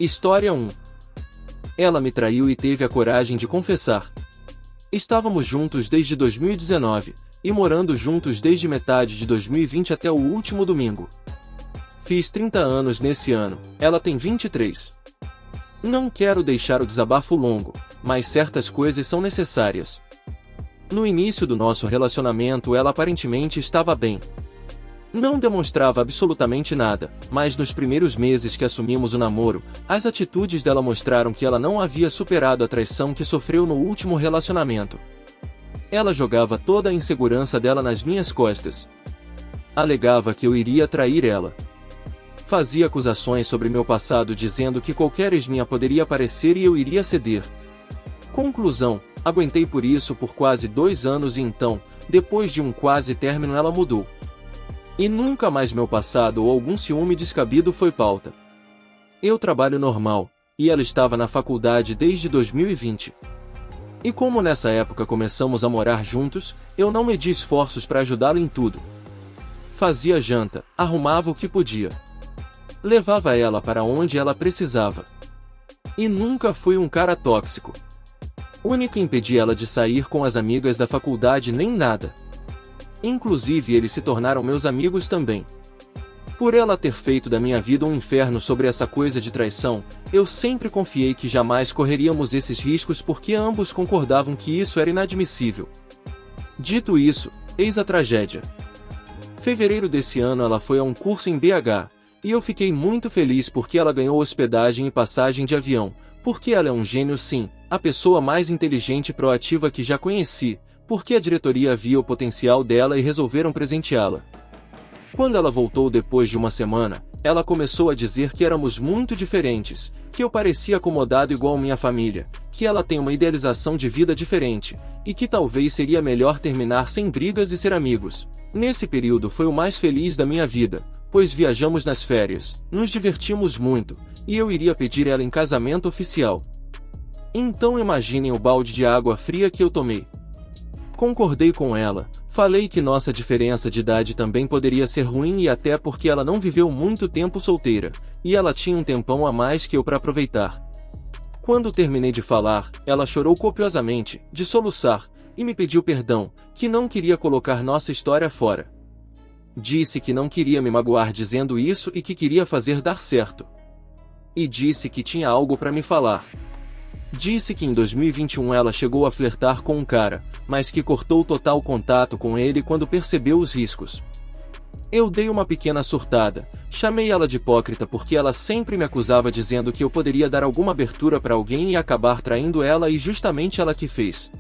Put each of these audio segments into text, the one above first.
História 1. Ela me traiu e teve a coragem de confessar. Estávamos juntos desde 2019, e morando juntos desde metade de 2020 até o último domingo. Fiz 30 anos nesse ano, ela tem 23. Não quero deixar o desabafo longo, mas certas coisas são necessárias. No início do nosso relacionamento ela aparentemente estava bem. Não demonstrava absolutamente nada, mas nos primeiros meses que assumimos o namoro, as atitudes dela mostraram que ela não havia superado a traição que sofreu no último relacionamento. Ela jogava toda a insegurança dela nas minhas costas. Alegava que eu iria trair ela. Fazia acusações sobre meu passado dizendo que qualquer ex minha poderia aparecer e eu iria ceder. Conclusão, aguentei por isso por quase 2 anos e então, depois de um quase término ela mudou. E nunca mais meu passado ou algum ciúme descabido foi pauta. Eu trabalho normal, e ela estava na faculdade desde 2020. E como nessa época começamos a morar juntos, eu não medi esforços para ajudá-lo em tudo. Fazia janta, arrumava o que podia. Levava ela para onde ela precisava. E nunca fui um cara tóxico. Nunca impedi ela de sair com as amigas da faculdade nem nada. Inclusive eles se tornaram meus amigos também. Por ela ter feito da minha vida um inferno sobre essa coisa de traição, eu sempre confiei que jamais correríamos esses riscos porque ambos concordavam que isso era inadmissível. Dito isso, eis a tragédia. Fevereiro desse ano ela foi a um curso em BH, e eu fiquei muito feliz porque ela ganhou hospedagem e passagem de avião, porque ela é um gênio sim, a pessoa mais inteligente e proativa que já conheci, porque a diretoria via o potencial dela e resolveram presenteá-la. Quando ela voltou depois de uma semana, ela começou a dizer que éramos muito diferentes, que eu parecia acomodado igual minha família, que ela tem uma idealização de vida diferente, e que talvez seria melhor terminar sem brigas e ser amigos. Nesse período foi o mais feliz da minha vida, pois viajamos nas férias, nos divertimos muito, e eu iria pedir ela em casamento oficial. Então imaginem o balde de água fria que eu tomei. Concordei com ela, falei que nossa diferença de idade também poderia ser ruim e até porque ela não viveu muito tempo solteira, e ela tinha um tempão a mais que eu para aproveitar. Quando terminei de falar, ela chorou copiosamente, de soluçar, e me pediu perdão, que não queria colocar nossa história fora. Disse que não queria me magoar dizendo isso e que queria fazer dar certo. E disse que tinha algo para me falar. Disse que em 2021 ela chegou a flertar com um cara, mas que cortou total contato com ele quando percebeu os riscos. Eu dei uma pequena surtada, chamei ela de hipócrita porque ela sempre me acusava dizendo que eu poderia dar alguma abertura para alguém e acabar traindo ela e justamente ela que fez.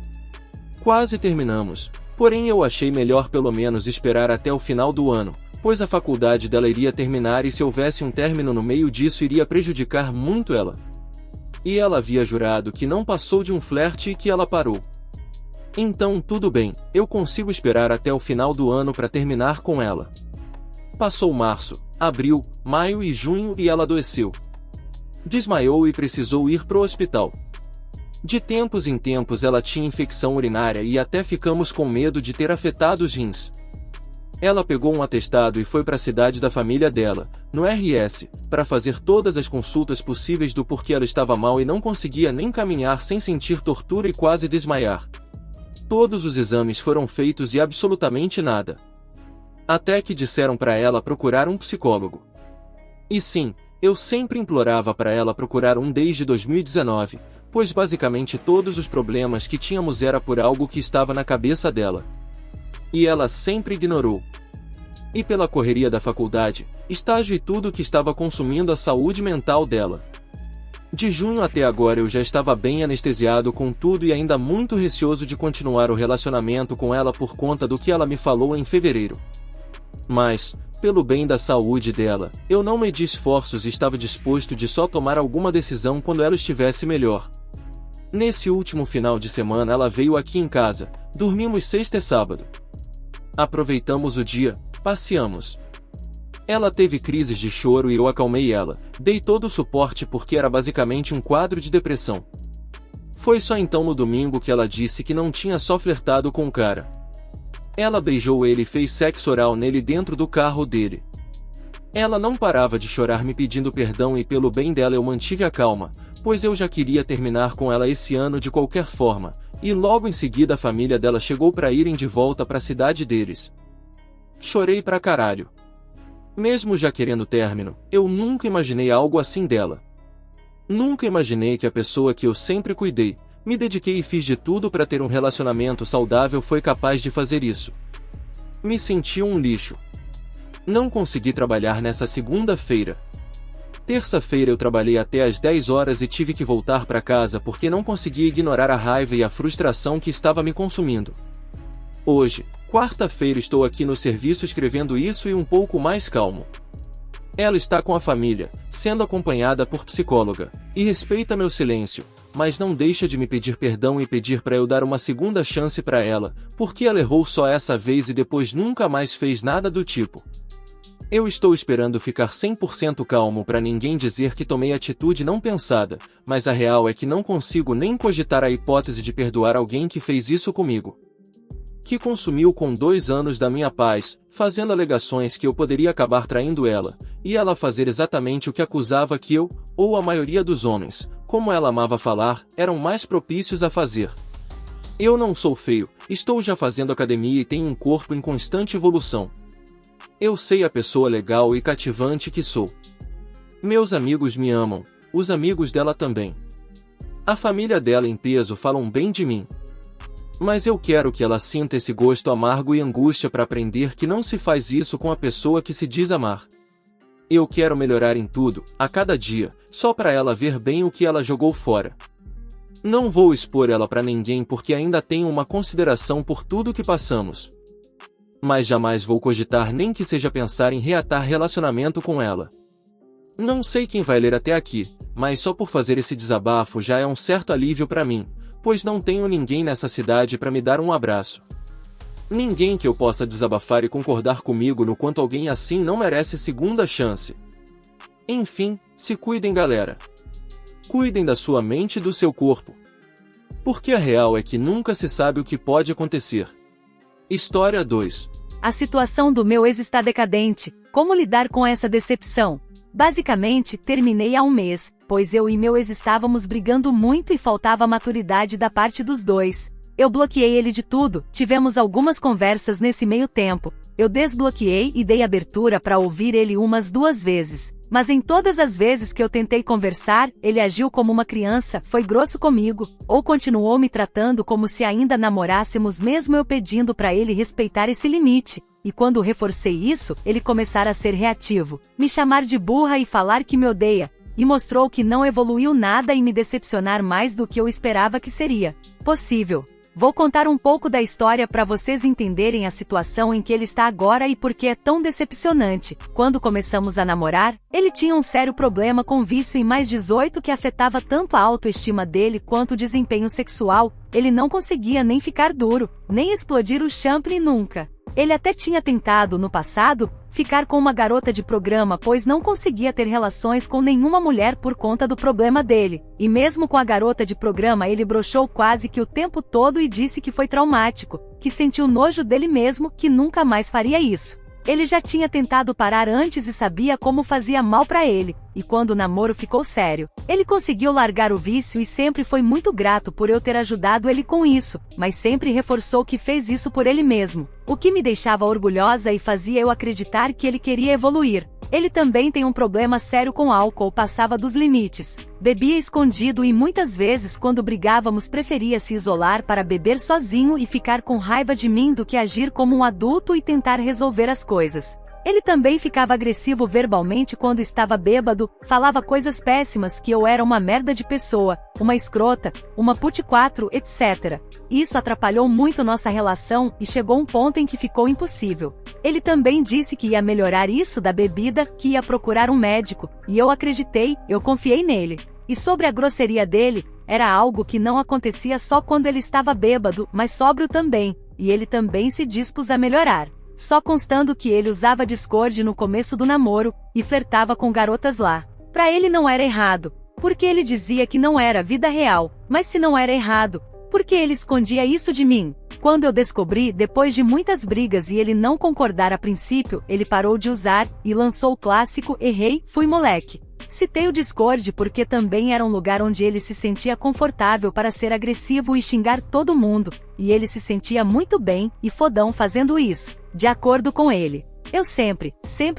Quase terminamos, porém eu achei melhor pelo menos esperar até o final do ano, pois a faculdade dela iria terminar e se houvesse um término no meio disso iria prejudicar muito ela. E ela havia jurado que não passou de um flerte e que ela parou. Então tudo bem, eu consigo esperar até o final do ano para terminar com ela. Passou março, abril, maio e junho e ela adoeceu. Desmaiou e precisou ir pro hospital. De tempos em tempos ela tinha infecção urinária e até ficamos com medo de ter afetado os rins. Ela pegou um atestado e foi para a cidade da família dela, no RS, para fazer todas as consultas possíveis do porquê ela estava mal e não conseguia nem caminhar sem sentir tortura e quase desmaiar. Todos os exames foram feitos e absolutamente nada. Até que disseram para ela procurar um psicólogo. E sim, eu sempre implorava para ela procurar um desde 2019, pois basicamente todos os problemas que tínhamos era por algo que estava na cabeça dela. E ela sempre ignorou. E pela correria da faculdade, estágio e tudo que estava consumindo a saúde mental dela. De junho até agora eu já estava bem anestesiado com tudo e ainda muito receoso de continuar o relacionamento com ela por conta do que ela me falou em fevereiro. Mas, pelo bem da saúde dela, eu não medi esforços e estava disposto de só tomar alguma decisão quando ela estivesse melhor. Nesse último final de semana ela veio aqui em casa, dormimos sexta e sábado. Aproveitamos o dia, passeamos. Ela teve crises de choro e eu acalmei ela, dei todo o suporte porque era basicamente um quadro de depressão. Foi só então no domingo que ela disse que não tinha só flertado com o cara. Ela beijou ele e fez sexo oral nele dentro do carro dele. Ela não parava de chorar me pedindo perdão e pelo bem dela eu mantive a calma, pois eu já queria terminar com ela esse ano de qualquer forma, e logo em seguida a família dela chegou pra irem de volta pra cidade deles. Chorei pra caralho. Mesmo já querendo término, eu nunca imaginei algo assim dela. Nunca imaginei que a pessoa que eu sempre cuidei, me dediquei e fiz de tudo pra ter um relacionamento saudável foi capaz de fazer isso. Me senti um lixo. Não consegui trabalhar nessa segunda-feira. Terça-feira eu trabalhei até às 10 horas e tive que voltar para casa porque não conseguia ignorar a raiva e a frustração que estava me consumindo. Hoje, quarta-feira, estou aqui no serviço escrevendo isso e um pouco mais calmo. Ela está com a família, sendo acompanhada por psicóloga, e respeita meu silêncio, mas não deixa de me pedir perdão e pedir para eu dar uma segunda chance para ela, porque ela errou só essa vez e depois nunca mais fez nada do tipo. Eu estou esperando ficar 100% calmo para ninguém dizer que tomei atitude não pensada, mas a real é que não consigo nem cogitar a hipótese de perdoar alguém que fez isso comigo. Que consumiu com 2 anos da minha paz, fazendo alegações que eu poderia acabar traindo ela, e ela fazer exatamente o que acusava que eu, ou a maioria dos homens, como ela amava falar, eram mais propícios a fazer. Eu não sou feio, estou já fazendo academia e tenho um corpo em constante evolução. Eu sei a pessoa legal e cativante que sou. Meus amigos me amam, os amigos dela também. A família dela em peso falam bem de mim. Mas eu quero que ela sinta esse gosto amargo e angústia para aprender que não se faz isso com a pessoa que se diz amar. Eu quero melhorar em tudo, a cada dia, só para ela ver bem o que ela jogou fora. Não vou expor ela para ninguém porque ainda tenho uma consideração por tudo que passamos. Mas jamais vou cogitar nem que seja pensar em reatar relacionamento com ela. Não sei quem vai ler até aqui, mas só por fazer esse desabafo já é um certo alívio para mim, pois não tenho ninguém nessa cidade para me dar um abraço. Ninguém que eu possa desabafar e concordar comigo no quanto alguém assim não merece segunda chance. Enfim, se cuidem, galera. Cuidem da sua mente e do seu corpo. Porque a real é que nunca se sabe o que pode acontecer. História 2. A situação do meu ex está decadente. Como lidar com essa decepção? Basicamente, terminei há um mês, pois eu e meu ex estávamos brigando muito e faltava maturidade da parte dos dois. Eu bloqueei ele de tudo, tivemos algumas conversas nesse meio tempo. Eu desbloqueei e dei abertura para ouvir ele umas 2 vezes. Mas em todas as vezes que eu tentei conversar, ele agiu como uma criança, foi grosso comigo, ou continuou me tratando como se ainda namorássemos mesmo eu pedindo para ele respeitar esse limite. E quando reforcei isso, ele começara a ser reativo, me chamar de burra e falar que me odeia, e mostrou que não evoluiu nada e me decepcionar mais do que eu esperava que seria possível. Vou contar um pouco da história para vocês entenderem a situação em que ele está agora e por que é tão decepcionante. Quando começamos a namorar, ele tinha um sério problema com vício em mais 18 que afetava tanto a autoestima dele quanto o desempenho sexual. Ele não conseguia nem ficar duro, nem explodir o champanhe nunca. Ele até tinha tentado, no passado, ficar com uma garota de programa pois não conseguia ter relações com nenhuma mulher por conta do problema dele. E mesmo com a garota de programa ele broxou quase que o tempo todo e disse que foi traumático, que sentiu nojo dele mesmo, que nunca mais faria isso. Ele já tinha tentado parar antes e sabia como fazia mal pra ele, e quando o namoro ficou sério, ele conseguiu largar o vício e sempre foi muito grato por eu ter ajudado ele com isso, mas sempre reforçou que fez isso por ele mesmo, o que me deixava orgulhosa e fazia eu acreditar que ele queria evoluir. Ele também tem um problema sério com álcool, passava dos limites. Bebia escondido e muitas vezes quando brigávamos preferia se isolar para beber sozinho e ficar com raiva de mim do que agir como um adulto e tentar resolver as coisas. Ele também ficava agressivo verbalmente quando estava bêbado, falava coisas péssimas que eu era uma merda de pessoa, uma escrota, uma put 4, etc. Isso atrapalhou muito nossa relação e chegou um ponto em que ficou impossível. Ele também disse que ia melhorar isso da bebida, que ia procurar um médico, e eu acreditei, eu confiei nele. E sobre a grosseria dele, era algo que não acontecia só quando ele estava bêbado, mas sóbrio também, e ele também se dispôs a melhorar. Só constando que ele usava Discord no começo do namoro, e flertava com garotas lá. Pra ele não era errado, porque ele dizia que não era vida real, mas se não era errado, Por que ele escondia isso de mim? Quando eu descobri, depois de muitas brigas e ele não concordar a princípio, ele parou de usar, e lançou o clássico "errei, fui moleque". Citei o Discord porque também era um lugar onde ele se sentia confortável para ser agressivo e xingar todo mundo, e ele se sentia muito bem, e fodão fazendo isso, de acordo com ele. Eu sempre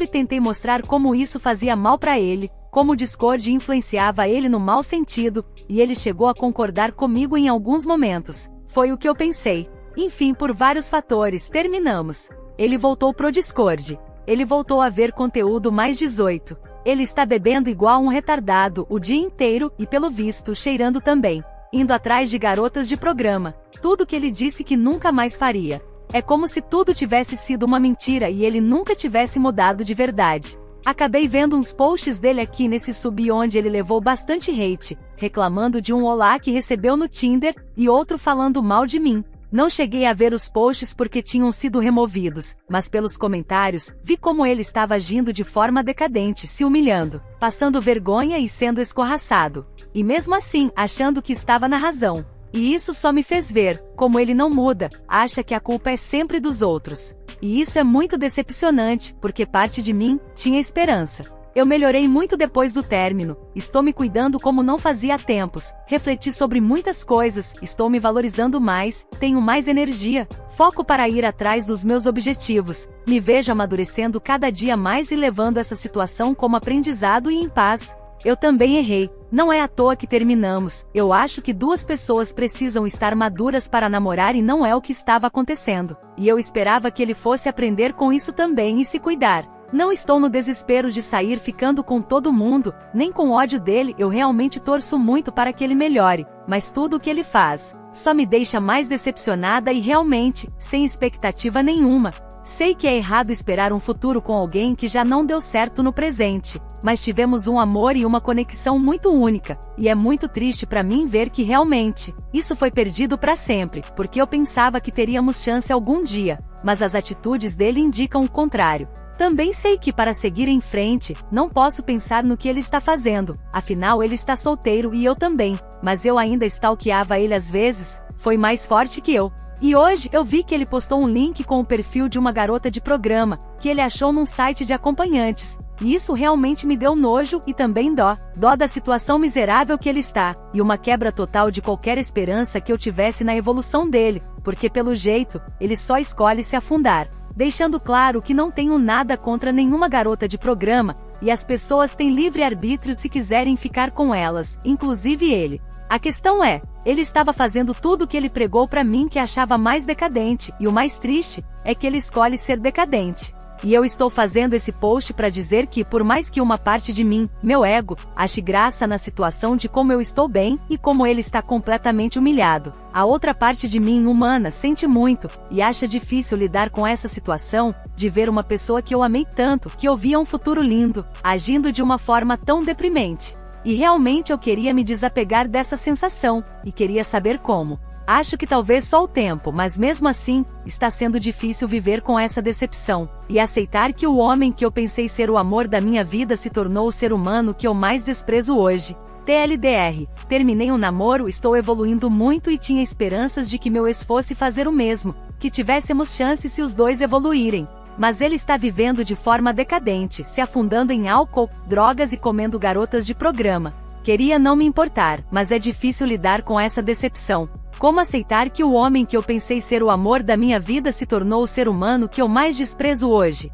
tentei mostrar como isso fazia mal pra ele, como o Discord influenciava ele no mau sentido, e ele chegou a concordar comigo em alguns momentos. Foi o que eu pensei. Enfim, por vários fatores, terminamos. Ele voltou pro Discord. Ele voltou a ver conteúdo mais 18. Ele está bebendo igual um retardado o dia inteiro e, pelo visto, cheirando também. Indo atrás de garotas de programa. Tudo que ele disse que nunca mais faria. É como se tudo tivesse sido uma mentira e ele nunca tivesse mudado de verdade. Acabei vendo uns posts dele aqui nesse sub onde ele levou bastante hate, reclamando de um olá que recebeu no Tinder, e outro falando mal de mim. Não cheguei a ver os posts porque tinham sido removidos, mas pelos comentários, vi como ele estava agindo de forma decadente, se humilhando, passando vergonha e sendo escorraçado. E mesmo assim, achando que estava na razão. E isso só me fez ver como ele não muda, acha que a culpa é sempre dos outros. E isso é muito decepcionante, porque parte de mim tinha esperança. Eu melhorei muito depois do término, estou me cuidando como não fazia há tempos, refleti sobre muitas coisas, estou me valorizando mais, tenho mais energia, foco para ir atrás dos meus objetivos, me vejo amadurecendo cada dia mais e levando essa situação como aprendizado e em paz. Eu também errei, não é à toa que terminamos, eu acho que duas pessoas precisam estar maduras para namorar e não é o que estava acontecendo, e eu esperava que ele fosse aprender com isso também e se cuidar. Não estou no desespero de sair ficando com todo mundo, nem com ódio dele, eu realmente torço muito para que ele melhore, mas tudo o que ele faz só me deixa mais decepcionada e realmente, sem expectativa nenhuma. Sei que é errado esperar um futuro com alguém que já não deu certo no presente, mas tivemos um amor e uma conexão muito única, e é muito triste para mim ver que realmente, isso foi perdido para sempre, porque eu pensava que teríamos chance algum dia, mas as atitudes dele indicam o contrário. Também sei que para seguir em frente, não posso pensar no que ele está fazendo, afinal ele está solteiro e eu também, mas eu ainda stalkeava ele às vezes, foi mais forte que eu. E hoje eu vi que ele postou um link com o perfil de uma garota de programa, que ele achou num site de acompanhantes, e isso realmente me deu nojo e também dó da situação miserável que ele está, e uma quebra total de qualquer esperança que eu tivesse na evolução dele, porque pelo jeito, ele só escolhe se afundar. Deixando claro que não tenho nada contra nenhuma garota de programa, e as pessoas têm livre arbítrio se quiserem ficar com elas, inclusive ele. A questão é, ele estava fazendo tudo o que ele pregou pra mim que achava mais decadente, e o mais triste é que ele escolhe ser decadente. E eu estou fazendo esse post para dizer que, por mais que uma parte de mim, meu ego, ache graça na situação de como eu estou bem e como ele está completamente humilhado, a outra parte de mim humana sente muito e acha difícil lidar com essa situação de ver uma pessoa que eu amei tanto, que eu via um futuro lindo, agindo de uma forma tão deprimente. E realmente eu queria me desapegar dessa sensação, e queria saber como. Acho que talvez só o tempo, mas mesmo assim, está sendo difícil viver com essa decepção, e aceitar que o homem que eu pensei ser o amor da minha vida se tornou o ser humano que eu mais desprezo hoje. TLDR, terminei um namoro, estou evoluindo muito e tinha esperanças de que meu ex fosse fazer o mesmo, que tivéssemos chance se os dois evoluírem. Mas ele está vivendo de forma decadente, se afundando em álcool, drogas e comendo garotas de programa. Queria não me importar, mas é difícil lidar com essa decepção. Como aceitar que o homem que eu pensei ser o amor da minha vida se tornou o ser humano que eu mais desprezo hoje?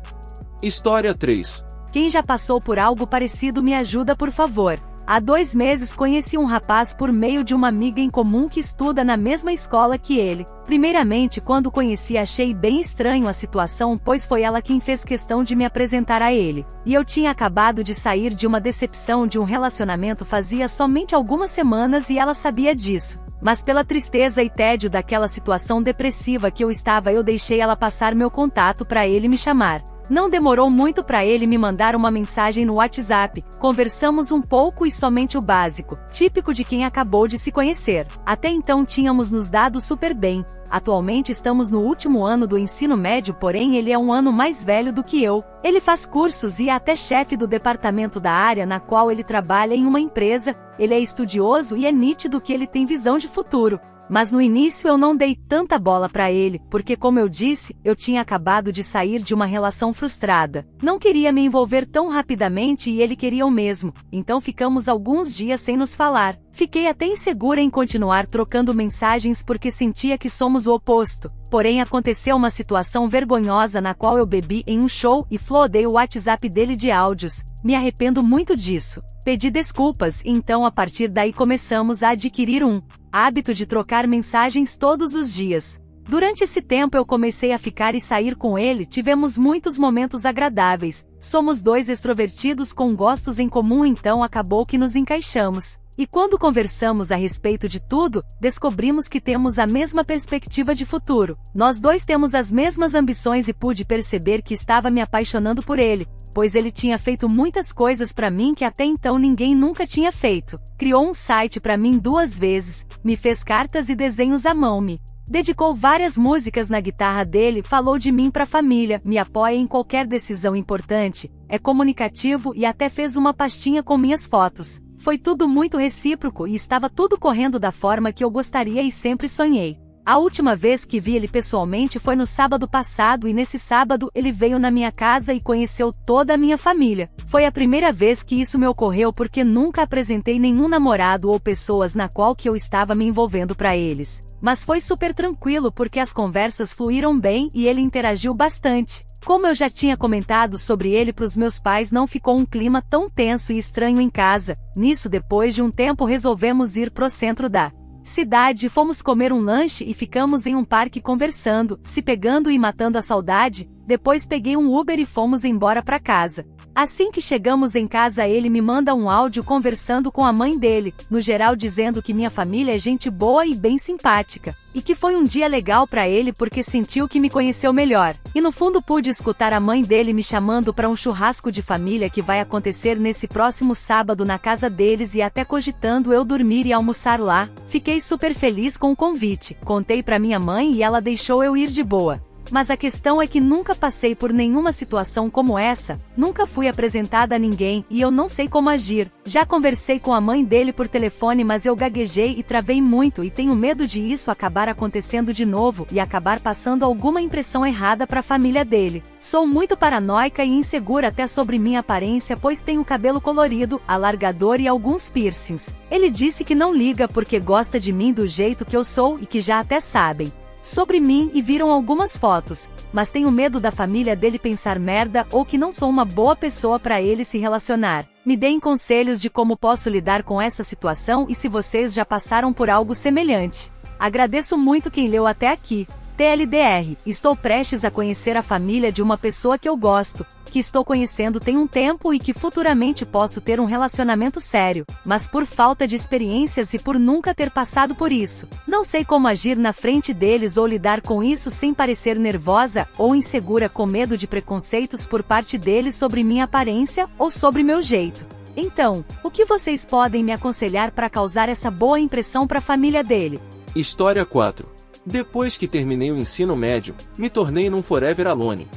História 3. Quem já passou por algo parecido me ajuda, por favor. Há 2 meses conheci um rapaz por meio de uma amiga em comum que estuda na mesma escola que ele. Primeiramente, quando conheci, achei bem estranho a situação, pois foi ela quem fez questão de me apresentar a ele. E eu tinha acabado de sair de uma decepção de um relacionamento fazia somente algumas semanas e ela sabia disso. Mas pela tristeza e tédio daquela situação depressiva que eu estava, eu deixei ela passar meu contato para ele me chamar. Não demorou muito para ele me mandar uma mensagem no WhatsApp, conversamos um pouco e somente o básico, típico de quem acabou de se conhecer. Até então tínhamos nos dado super bem. Atualmente estamos no último ano do ensino médio, porém ele é um ano mais velho do que eu. Ele faz cursos e é até chefe do departamento da área na qual ele trabalha em uma empresa. Ele é estudioso e é nítido que ele tem visão de futuro. Mas no início eu não dei tanta bola pra ele, porque como eu disse, eu tinha acabado de sair de uma relação frustrada. Não queria me envolver tão rapidamente e ele queria o mesmo, então ficamos alguns dias sem nos falar. Fiquei até insegura em continuar trocando mensagens porque sentia que somos o oposto. Porém aconteceu uma situação vergonhosa na qual eu bebi em um show e flodei o WhatsApp dele de áudios. Me arrependo muito disso. Pedi desculpas e então a partir daí começamos a adquirir um hábito de trocar mensagens todos os dias. Durante esse tempo eu comecei a ficar e sair com ele, tivemos muitos momentos agradáveis. Somos dois extrovertidos com gostos em comum, então acabou que nos encaixamos. E quando conversamos a respeito de tudo, descobrimos que temos a mesma perspectiva de futuro. Nós dois temos as mesmas ambições e pude perceber que estava me apaixonando por ele, pois ele tinha feito muitas coisas para mim que até então ninguém nunca tinha feito. Criou um site para mim 2 vezes, me fez cartas e desenhos à mão, me dedicou várias músicas na guitarra dele, falou de mim para a família, me apoia em qualquer decisão importante, é comunicativo e até fez uma pastinha com minhas fotos. Foi tudo muito recíproco e estava tudo correndo da forma que eu gostaria e sempre sonhei. A última vez que vi ele pessoalmente foi no sábado passado e nesse sábado ele veio na minha casa e conheceu toda a minha família. Foi a primeira vez que isso me ocorreu porque nunca apresentei nenhum namorado ou pessoas na qual que eu estava me envolvendo para eles. Mas foi super tranquilo porque as conversas fluíram bem e ele interagiu bastante. Como eu já tinha comentado sobre ele para os meus pais, não ficou um clima tão tenso e estranho em casa. Nisso, depois de um tempo resolvemos ir pro centro da cidade, fomos comer um lanche e ficamos em um parque conversando, se pegando e matando a saudade. Depois peguei um Uber e fomos embora para casa. Assim que chegamos em casa ele me manda um áudio conversando com a mãe dele, no geral dizendo que minha família é gente boa e bem simpática, e que foi um dia legal para ele porque sentiu que me conheceu melhor. E no fundo pude escutar a mãe dele me chamando para um churrasco de família que vai acontecer nesse próximo sábado na casa deles e até cogitando eu dormir e almoçar lá. Fiquei super feliz com o convite, contei para minha mãe e ela deixou eu ir de boa. Mas a questão é que nunca passei por nenhuma situação como essa, nunca fui apresentada a ninguém e eu não sei como agir. Já conversei com a mãe dele por telefone, mas eu gaguejei e travei muito e tenho medo de isso acabar acontecendo de novo e acabar passando alguma impressão errada para a família dele. Sou muito paranoica e insegura até sobre minha aparência, pois tenho cabelo colorido, alargador e alguns piercings. Ele disse que não liga porque gosta de mim do jeito que eu sou e que já até sabem sobre mim e viram algumas fotos, mas tenho medo da família dele pensar merda ou que não sou uma boa pessoa para ele se relacionar. Me deem conselhos de como posso lidar com essa situação e se vocês já passaram por algo semelhante. Agradeço muito quem leu até aqui. TLDR, estou prestes a conhecer a família de uma pessoa que eu gosto, que estou conhecendo tem um tempo e que futuramente posso ter um relacionamento sério, mas por falta de experiências e por nunca ter passado por isso, não sei como agir na frente deles ou lidar com isso sem parecer nervosa ou insegura com medo de preconceitos por parte deles sobre minha aparência ou sobre meu jeito. Então, o que vocês podem me aconselhar para causar essa boa impressão para a família dele? História 4. Depois que terminei o ensino médio, me tornei num Forever Alone.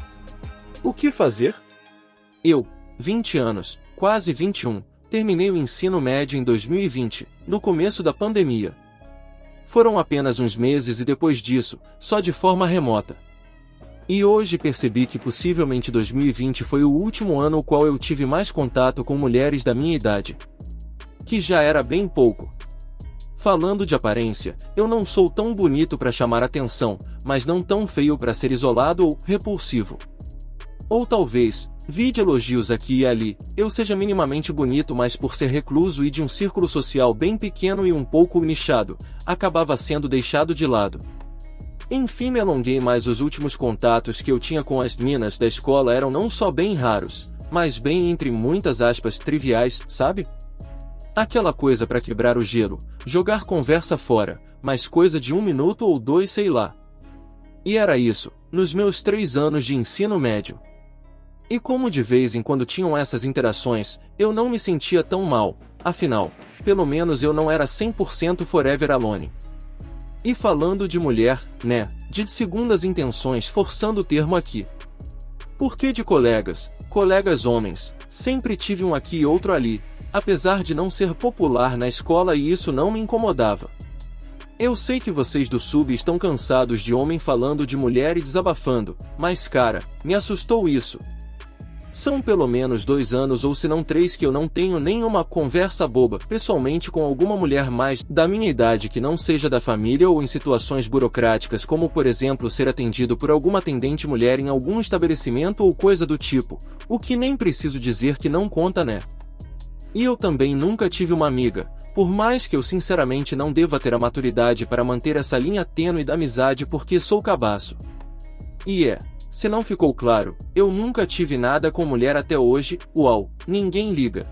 O que fazer? Eu, 20 anos, quase 21, terminei o ensino médio em 2020, no começo da pandemia. Foram apenas uns meses e depois disso, só de forma remota. E hoje percebi que possivelmente 2020 foi o último ano no qual eu tive mais contato com mulheres da minha idade. Que já era bem pouco. Falando de aparência, eu não sou tão bonito para chamar atenção, mas não tão feio para ser isolado ou repulsivo. Ou talvez, vide elogios aqui e ali, eu seja minimamente bonito, mas por ser recluso e de um círculo social bem pequeno e um pouco nichado, acabava sendo deixado de lado. Enfim, me alonguei, mas os últimos contatos que eu tinha com as meninas da escola eram não só bem raros, mas bem entre muitas aspas triviais, sabe? Aquela coisa para quebrar o gelo, jogar conversa fora, mas coisa de 1 minuto ou 2 sei lá. E era isso, nos meus 3 anos de ensino médio. E como de vez em quando tinham essas interações, eu não me sentia tão mal, afinal, pelo menos eu não era 100% Forever Alone. E falando de mulher, né, de segundas intenções, forçando o termo aqui. Porque de colegas homens, sempre tive um aqui e outro ali, apesar de não ser popular na escola e isso não me incomodava. Eu sei que vocês do sub estão cansados de homem falando de mulher e desabafando, mas cara, me assustou isso. São pelo menos 2 anos ou se não 3 que eu não tenho nenhuma conversa boba, pessoalmente com alguma mulher mais da minha idade que não seja da família ou em situações burocráticas como por exemplo ser atendido por alguma atendente mulher em algum estabelecimento ou coisa do tipo, o que nem preciso dizer que não conta, né? E eu também nunca tive uma amiga, por mais que eu sinceramente não deva ter a maturidade para manter essa linha tênue da amizade porque sou cabaço. Se não ficou claro, eu nunca tive nada com mulher até hoje, uau, ninguém liga.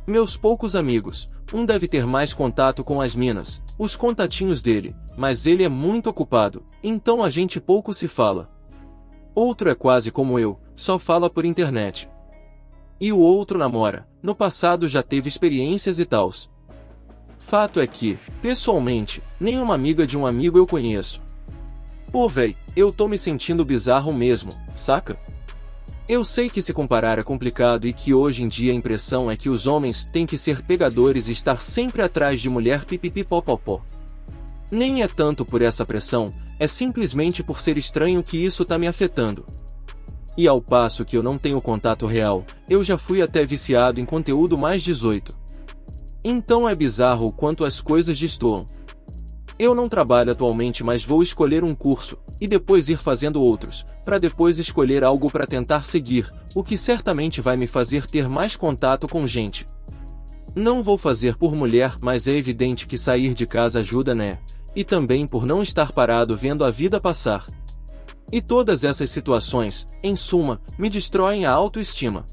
Meus poucos amigos, um deve ter mais contato com as minas, os contatinhos dele, mas ele é muito ocupado, então a gente pouco se fala. Outro é quase como eu, só fala por internet. E o outro namora, no passado já teve experiências e tals. Fato é que, pessoalmente, nenhuma amiga de um amigo eu conheço. Pô véi, eu tô me sentindo bizarro mesmo, saca? Eu sei que se comparar é complicado e que hoje em dia a impressão é que os homens têm que ser pegadores e estar sempre atrás de mulher pipipipopopó. Nem é tanto por essa pressão, é simplesmente por ser estranho que isso tá me afetando. E ao passo que eu não tenho contato real, eu já fui até viciado em conteúdo mais 18. Então é bizarro o quanto as coisas destoam. Eu não trabalho atualmente, mas vou escolher um curso, e depois ir fazendo outros, para depois escolher algo para tentar seguir, o que certamente vai me fazer ter mais contato com gente. Não vou fazer por mulher, mas é evidente que sair de casa ajuda, né? E também por não estar parado vendo a vida passar. E todas essas situações, em suma, me destroem a autoestima.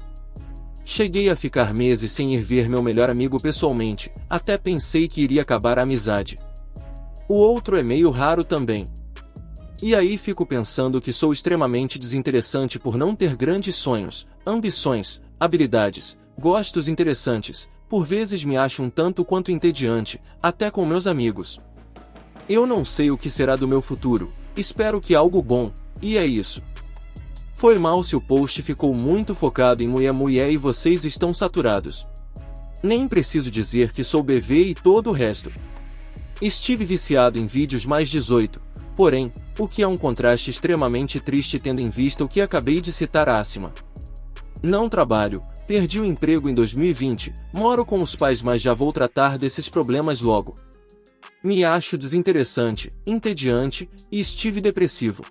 Cheguei a ficar meses sem ir ver meu melhor amigo pessoalmente, até pensei que iria acabar a amizade. O outro é meio raro também. E aí fico pensando que sou extremamente desinteressante por não ter grandes sonhos, ambições, habilidades, gostos interessantes, por vezes me acho um tanto quanto entediante, até com meus amigos. Eu não sei o que será do meu futuro, espero que algo bom, e é isso. Foi mal se o post ficou muito focado em mulher e vocês estão saturados. Nem preciso dizer que sou BV e todo o resto. Estive viciado em vídeos mais 18, porém, o que é um contraste extremamente triste tendo em vista o que acabei de citar acima. Não trabalho, perdi o emprego em 2020, moro com os pais mas já vou tratar desses problemas logo. Me acho desinteressante, entediante, e estive depressivo.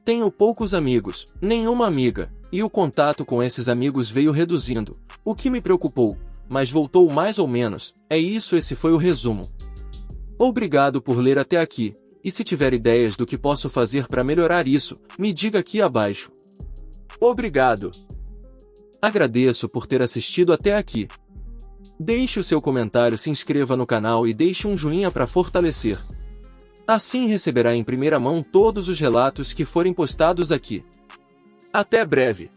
Tenho poucos amigos, nenhuma amiga, e o contato com esses amigos veio reduzindo, o que me preocupou, mas voltou mais ou menos, esse foi o resumo. Obrigado por ler até aqui, e se tiver ideias do que posso fazer para melhorar isso, me diga aqui abaixo. Obrigado! Agradeço por ter assistido até aqui. Deixe o seu comentário, se inscreva no canal e deixe um joinha para fortalecer. Assim receberá em primeira mão todos os relatos que forem postados aqui. Até breve!